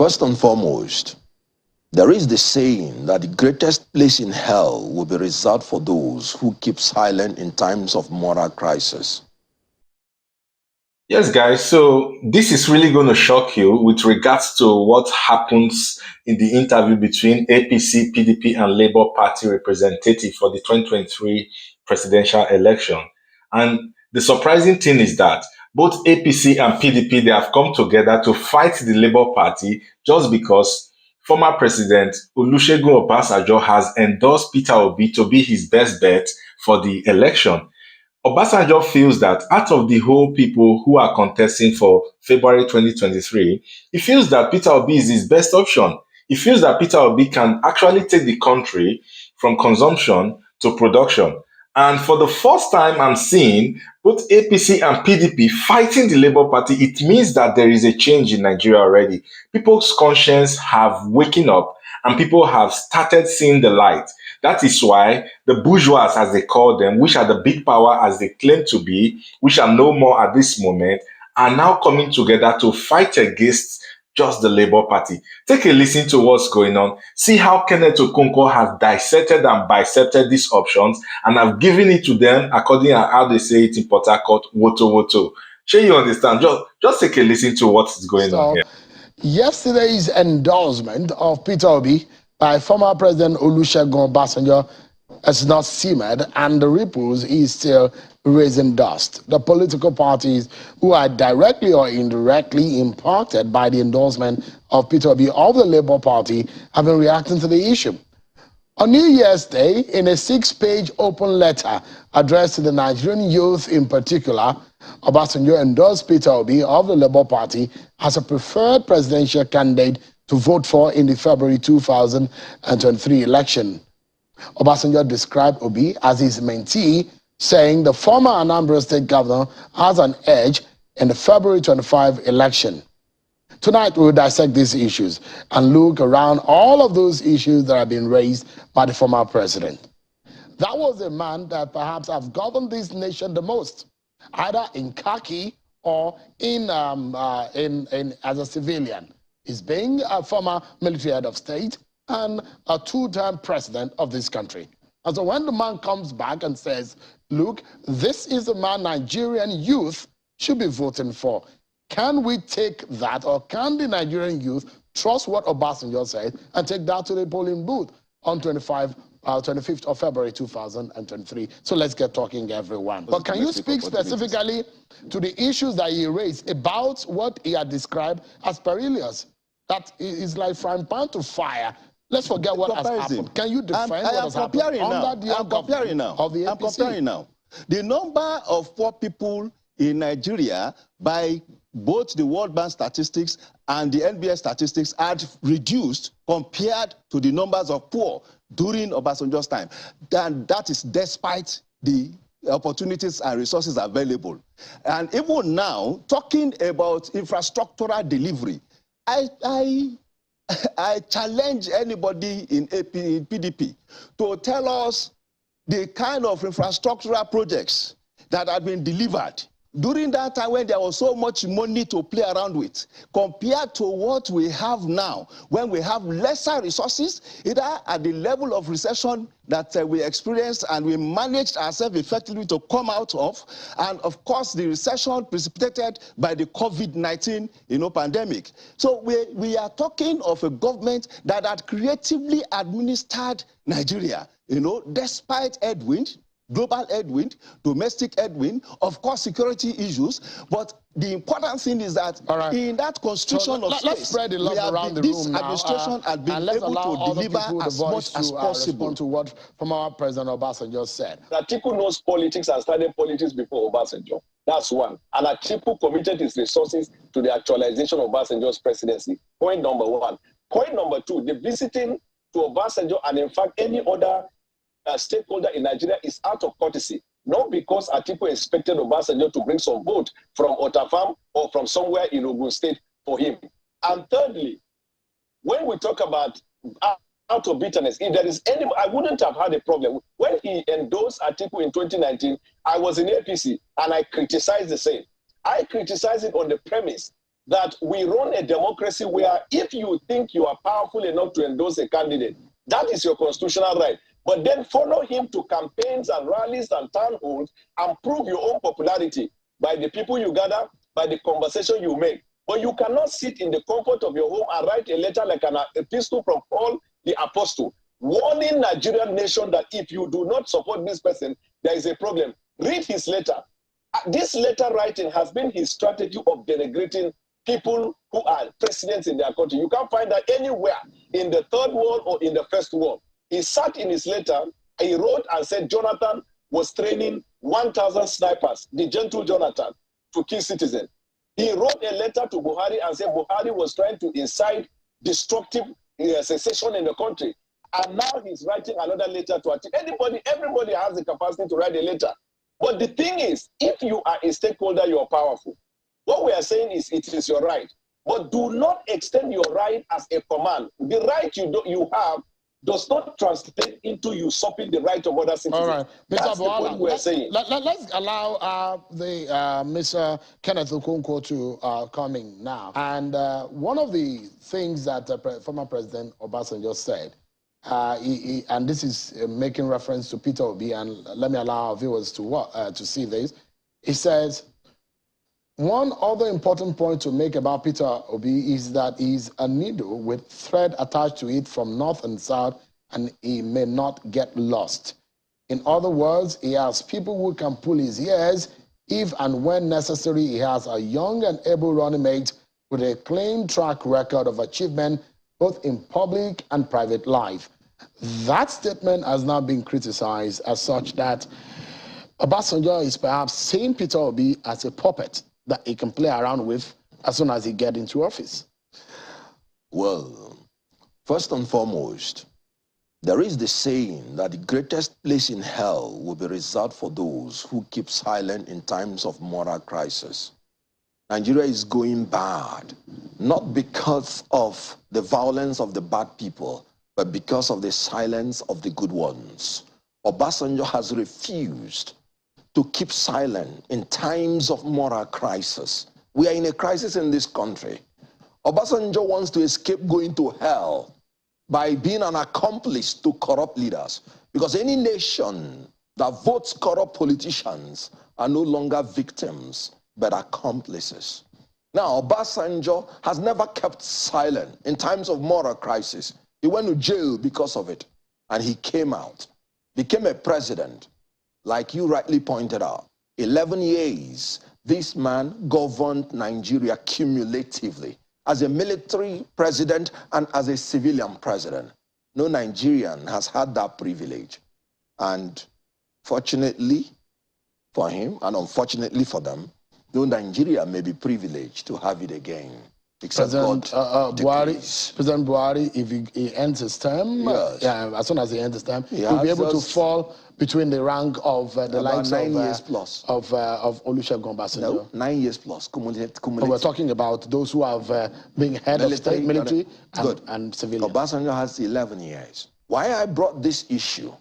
First and foremost, there is the saying that the greatest place in hell will be reserved for those who keep silent in times of moral crisis. Yes, guys, so this is really going to shock you with regards to what happens in the interview between APC, PDP, and Labour Party representative for the 2023 presidential election. And the surprising thing is that both APC and PDP, they have come together to fight the Labour Party just because former President Olusegun Obasanjo has endorsed Peter Obi to be his best bet for the election. Obasanjo feels that out of the whole people who are contesting for February 2023, he feels that Peter Obi is his best option. He feels that Peter Obi can actually take the country from consumption to production. And for the first time I'm seeing both APC and PDP fighting the Labour Party, it means that there is a change in Nigeria already. People's conscience have waken up and people have started seeing the light. That is why the bourgeois, as they call them, which are the big power as they claim to be, which are no more at this moment, are now coming together to fight against just the Labour Party. Take a listen to what's going on. See how Kenneth Okonkwo has dissected and bisected these options and have given it to them according to how they say it in Port Harcourt, woto woto. Sure, you understand? Just take a listen to what is going on here. Yesterday's endorsement of Peter Obi by former President Olusegun Obasanjo has not simmered, and the ripples is still raising dust. The political parties who are directly or indirectly impacted by the endorsement of Peter Obi of the Labour Party have been reacting to the issue. On New Year's Day, in a 6-page open letter addressed to the Nigerian youth in particular, Obasanjo endorsed Peter Obi of the Labour Party as a preferred presidential candidate to vote for in the February 2023 election. Obasanjo described Obi as his mentee, saying the former Anambra State governor has an edge in the February 25 election. Tonight, we will dissect these issues and look around all of those issues that have been raised by the former president. That was a man that perhaps has governed this nation the most, either in khaki or as a civilian. He's being a former military head of state and a two-term president of this country. And so when the man comes back and says, look, this is the man Nigerian youth should be voting for, can we take that, or can the Nigerian youth trust what Obasanjo said and take that to the polling booth on 25th of February 2023? So let's get talking, everyone. But can you speak specifically to the issues that he raised about what he had described as perilous? That is like frying pan to fire. Let's forget what has happened. Can you defend what has happened under the government of the APC? I'm comparing now. The number of poor people in Nigeria by both the World Bank statistics and the NBS statistics had reduced compared to the numbers of poor during Obasanjo's time. And that is despite the opportunities and resources available. And even now, talking about infrastructural delivery, I challenge anybody in PDP to tell us the kind of infrastructural projects that have been delivered during that time when there was so much money to play around with, compared to what we have now, when we have lesser resources, either at the level of recession that we experienced and we managed ourselves effectively to come out of, and of course the recession precipitated by the COVID-19 pandemic. So we are talking of a government that had creatively administered Nigeria, despite headwind, global headwind, domestic headwind, of course security issues, but the important thing is that in that constitution of let's spread the love around the room now. This administration has been able to deliver as much as possible. To what former President Obasanjo said. Atiku knows politics and started politics before Obasanjo. That's one. And Atiku committed his resources to the actualization of Obasanjo's presidency. Point number one. Point number two, the visiting to Obasanjo and in fact any other stakeholder in Nigeria is out of courtesy, not because Atiku expected Obasanjo to bring some vote from Otafam or from somewhere in Ogun State for him. And thirdly, when we talk about out of bitterness, if there is any, I wouldn't have had a problem. When he endorsed Atiku in 2019, I was in APC and I criticized the same. I criticized it on the premise that we run a democracy where if you think you are powerful enough to endorse a candidate, that is your constitutional right. But then follow him to campaigns and rallies and town halls and prove your own popularity by the people you gather, by the conversation you make. But you cannot sit in the comfort of your home and write a letter like an epistle from Paul the Apostle, warning Nigerian nation that if you do not support this person, there is a problem. Read his letter. This letter writing has been his strategy of denigrating people who are presidents in their country. You can't find that anywhere in the third world or in the first world. He sat in his letter, he wrote and said Jonathan was training 1,000 snipers, the gentle Jonathan, to kill citizens. He wrote a letter to Buhari and said Buhari was trying to incite destructive secession in the country. And now he's writing another letter to Atiku. Everybody has the capacity to write a letter. But the thing is, if you are a stakeholder, you are powerful. What we are saying is it is your right. But do not extend your right as a command. The right you have does not translate into usurping the right of other citizens. All right, That's the point we are saying. Let's allow Mr. Kenneth Okonkwo to come in now. And one of the things that former President Obasanjo said, and this is making reference to Peter Obi, and let me allow our viewers to see this. He says, one other important point to make about Peter Obi is that he's a needle with thread attached to it from north and south, and he may not get lost. In other words, he has people who can pull his ears if and when necessary. He has a young and able running mate with a clean track record of achievement both in public and private life. That statement has now been criticized as such that Obasanjo is perhaps seeing Peter Obi as a puppet that he can play around with as soon as he gets into office. Well, first and foremost, there is the saying that the greatest place in hell will be reserved for those who keep silent in times of moral crisis. Nigeria is going bad, not because of the violence of the bad people, but because of the silence of the good ones. Obasanjo has refused to keep silent in times of moral crisis. We are in a crisis in this country. Obasanjo wants to escape going to hell by being an accomplice to corrupt leaders, because any nation that votes corrupt politicians are no longer victims, but accomplices. Now, Obasanjo has never kept silent in times of moral crisis. He went to jail because of it, and he came out, became a president. Like you rightly pointed out, 11 years, this man governed Nigeria cumulatively as a military president and as a civilian president. No Nigerian has had that privilege. And fortunately for him, and unfortunately for them, no Nigeria may be privileged to have it again. President Buhari, if he ends his term, yes. As soon as he ends his term, he'll be able to fall between the rank of the likes 9 years plus of Olusegun Obasanjo. No, 9 years plus. We're talking about those who have been head of state, military, and civilian. Obasanjo has 11 years. Why I brought this issue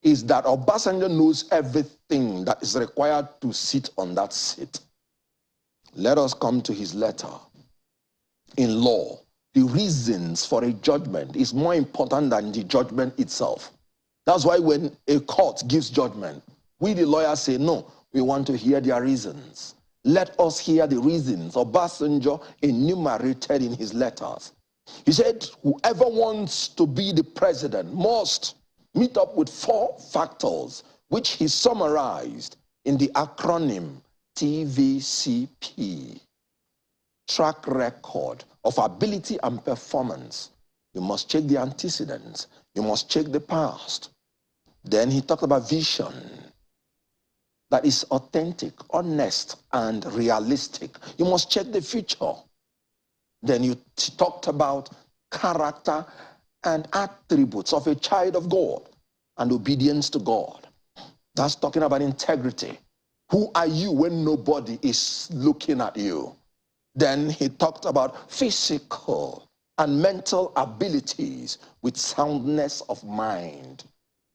is that Obasanjo knows everything that is required to sit on that seat. Let us come to his letter. In law, the reasons for a judgment is more important than the judgment itself. That's why when a court gives judgment, we the lawyers say, no, we want to hear their reasons. Let us hear the reasons Obasanjo enumerated in his letters. He said, whoever wants to be the president must meet up with 4 factors, which he summarized in the acronym TVCP. Track record of ability and performance. You must check the antecedents. You must check the past. Then he talked about vision that is authentic, honest, and realistic. You must check the future. Then you talked about character and attributes of a child of God and obedience to God. That's talking about integrity. Who are you when nobody is looking at you? Then he talked about physical and mental abilities with soundness of mind.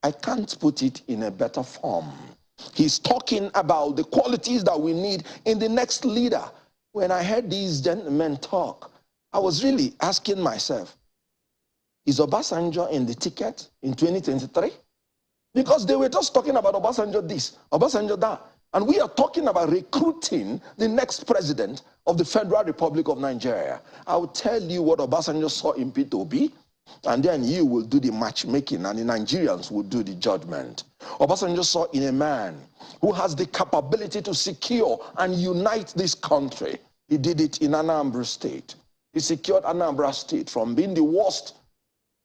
I can't put it in a better form. He's talking about the qualities that we need in the next leader. when I heard these gentlemen talk, I was really asking myself, is Obasanjo in the ticket in 2023? Because they were just talking about Obasanjo this, Obasanjo that. And we are talking about recruiting the next president of the Federal Republic of Nigeria. I will tell you what Obasanjo saw in P2B, and then you will do the matchmaking and the Nigerians will do the judgment. Obasanjo saw in a man who has the capability to secure and unite this country. He did it in Anambra State. He secured Anambra State from being the worst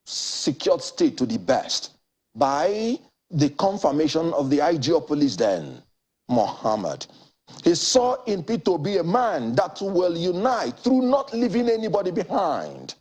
secured state to the best by the confirmation of the IG of police then, Muhammad. He saw in P2B a man that will unite through not leaving anybody behind.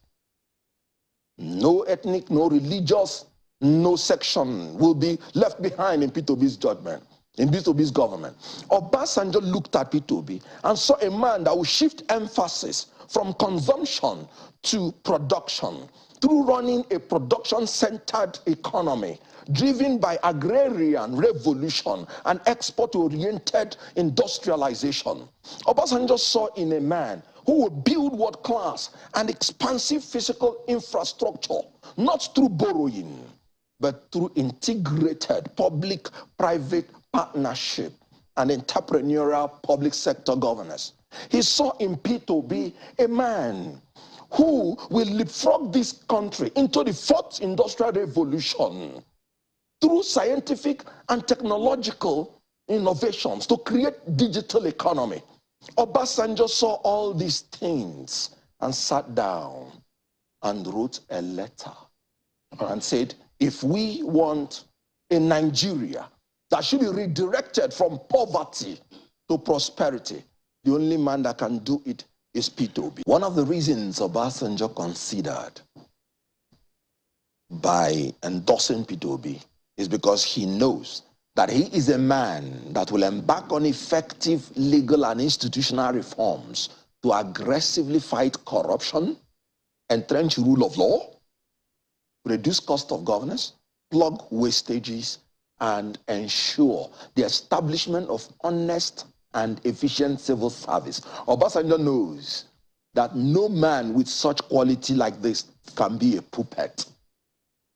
No ethnic, no religious, no section will be left behind in P2B's judgment, in P2B's government. Obasanjo looked at P2B and saw a man that will shift emphasis from consumption to production through running a production-centered economy driven by agrarian revolution and export-oriented industrialization. Obasanjo saw in a man who will build world-class and expansive physical infrastructure, not through borrowing, but through integrated public-private partnership and entrepreneurial public sector governance. He saw in P2B a man who will leapfrog this country into the fourth industrial revolution through scientific and technological innovations to create digital economy. Obasanjo saw all these things and sat down and wrote a letter and said, if we want a Nigeria that should be redirected from poverty to prosperity, the only man that can do it is P2B. One of the reasons Obasanjo considered by endorsing P2B is because he knows that he is a man that will embark on effective legal and institutional reforms to aggressively fight corruption, entrench rule of law, reduce cost of governance, plug wastages, and ensure the establishment of honest and efficient civil service. Obasanjo knows that no man with such quality like this can be a puppet.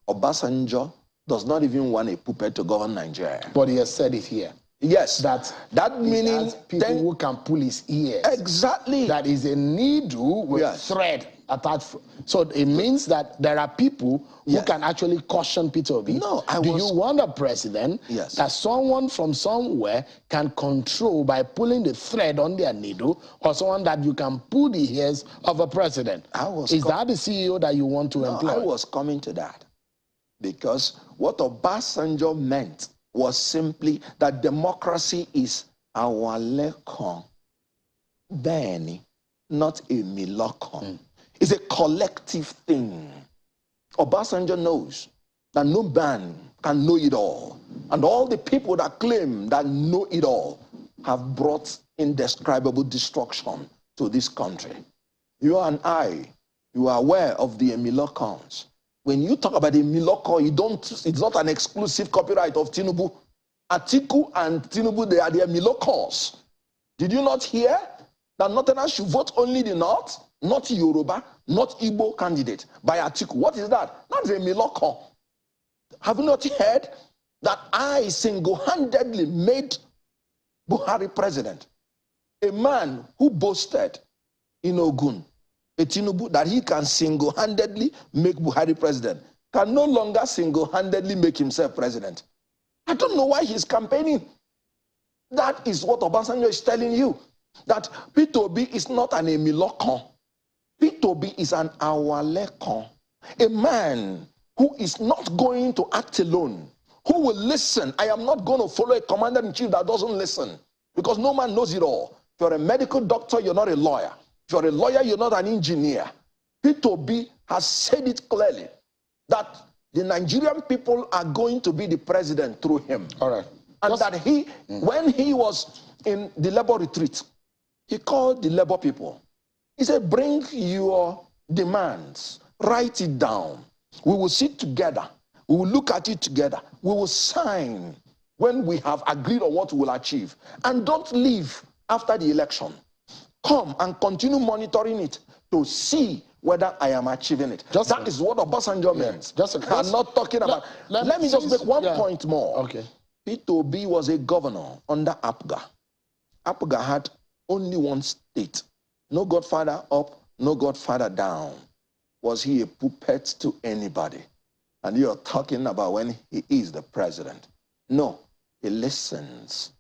Obasanjo does not even want a puppet to govern Nigeria. But he has said it here. Yes. That meaning people who can pull his ears. Exactly. That is a needle with thread attached. So it means that there are people who can actually caution P2B. No, Do you want a president that someone from somewhere can control by pulling the thread on their needle, or someone that you can pull the ears of a president? Is that the CEO that you want to employ? I was coming to that. Because what Obasanjo meant was simply that democracy is our lekon, Benny, not a milokon. It's a collective thing. Obasanjo knows that no man can know it all. And all the people that claim that know it all have brought indescribable destruction to this country. You and I, you are aware of the milokons. When you talk about a Miloko, it's not an exclusive copyright of TINUBU. ATIKU and TINUBU, they are their Milokos. Did you not hear that Northerners should vote only the North, not Yoruba, not Igbo candidate by ATIKU? What is that? That's a Miloko. Have you not heard that I single-handedly made Buhari president? A man who boasted in Ogun, a TINUBU, that he can single-handedly make Buhari president, can no longer single-handedly make himself president. I don't know why he's campaigning. That is what Obasanjo is telling you, that P2B is not an Emilokon. P2B is an Awalekon, a man who is not going to act alone, who will listen. I am not going to follow a commander-in-chief that doesn't listen, because no man knows it all. If you're a medical doctor, you're not a lawyer. If you're a lawyer, you're not an engineer. P2B has said it clearly that the Nigerian people are going to be the president through him. All right. And that when he was in the labor retreat, he called the labor people. He said, bring your demands, write it down. We will sit together. We will look at it together. We will sign when we have agreed on what we will achieve. And don't leave after the election. come and continue monitoring it to see whether I am achieving it. That is what Obasanjo means. I'm not talking about... Let me just make one point more. Okay. Peter Obi was a governor under APGA. APGA had only one state. No godfather up, no godfather down. Was he a puppet to anybody? And you're talking about when he is the president. No, he listens.